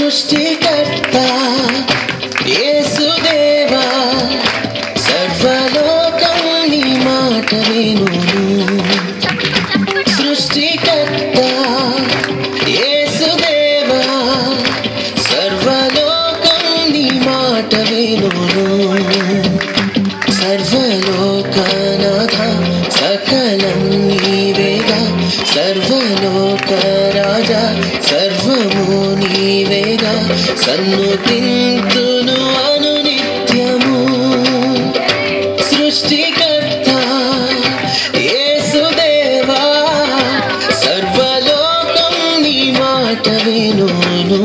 సృష్టికర్త యేసుదేవా సర్వలోకం నీ మాట వినును. సృష్టికర్త యేసుదేవా సర్వలోకం నీ మాట వినును. సర్వలోకనాథ సకలం నీవేగా సర్వలోక రాజా సర్వము నీవేగా సన్నుతింతును అనునిత్యము. సృష్టికర్త యేసుదేవా సర్వలోకం నీ మాట వినును.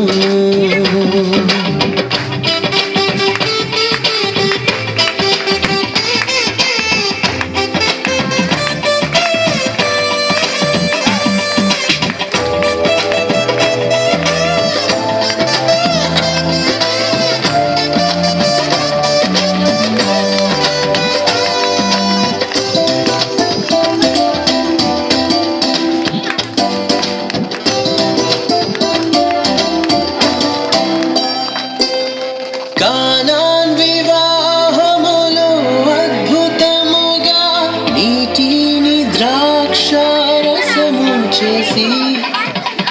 కానాన్ వివాహములో అద్భుతముగా నీటిని ద్రాక్షారసము చేసి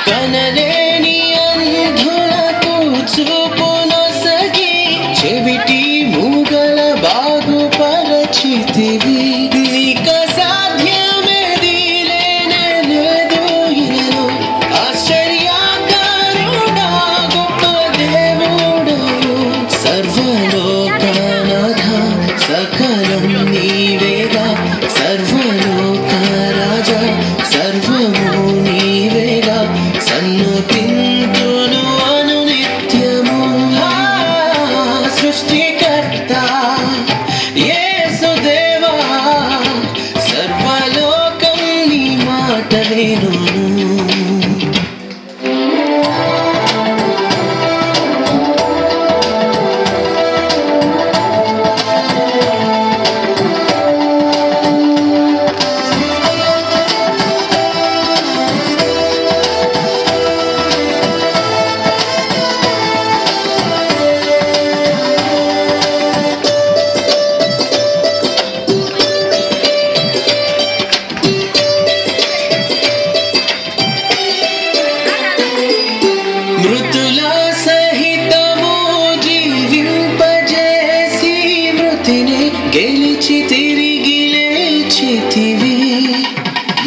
కనలేని అంధులకు చూపునొసగి చెవిటి మూగల బాగుపరచితివి. నీక సాధ్యమేది లేనే లేదు ఇలలో ఆశ్చర్యకరుడా గొప్ప దేవుడవు. సర్వలోకనాథ సకలం నీవేగా సర్వలోక రాజా సర్వము నీవేగా సన్నుతింతును అనునిత్యము. సృష్టికర్త యేసుదేవా సర్వలోకం నీ మాట వినును. మృతుల సహితము జీవింపజేసి మృతిని గెలిచి తిరిగి లేచితివి.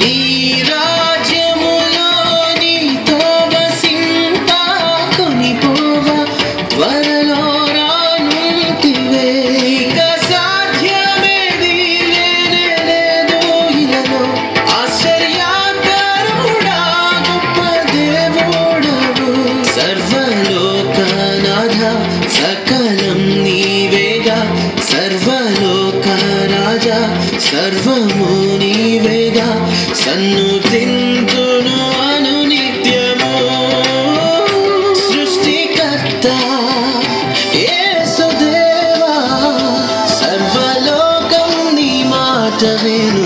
నీ రాజ్యములో నీతో వసింప కొనిపోవ త్వరలో రానుంటివే. ఇక సాధ్యమేది లేనే లేదు ఇలలో ఆశ్చర్యకరుడా గొప్ప దేవుడవు. సర్వలోకనాథ సకలం నీవేగా సర్వలోక రాజా సర్వము నీవేగా సన్నుతింతును అనునిత్యము. సృష్టికర్త యేసుదేవా సర్వలోకం నీ మాట విను.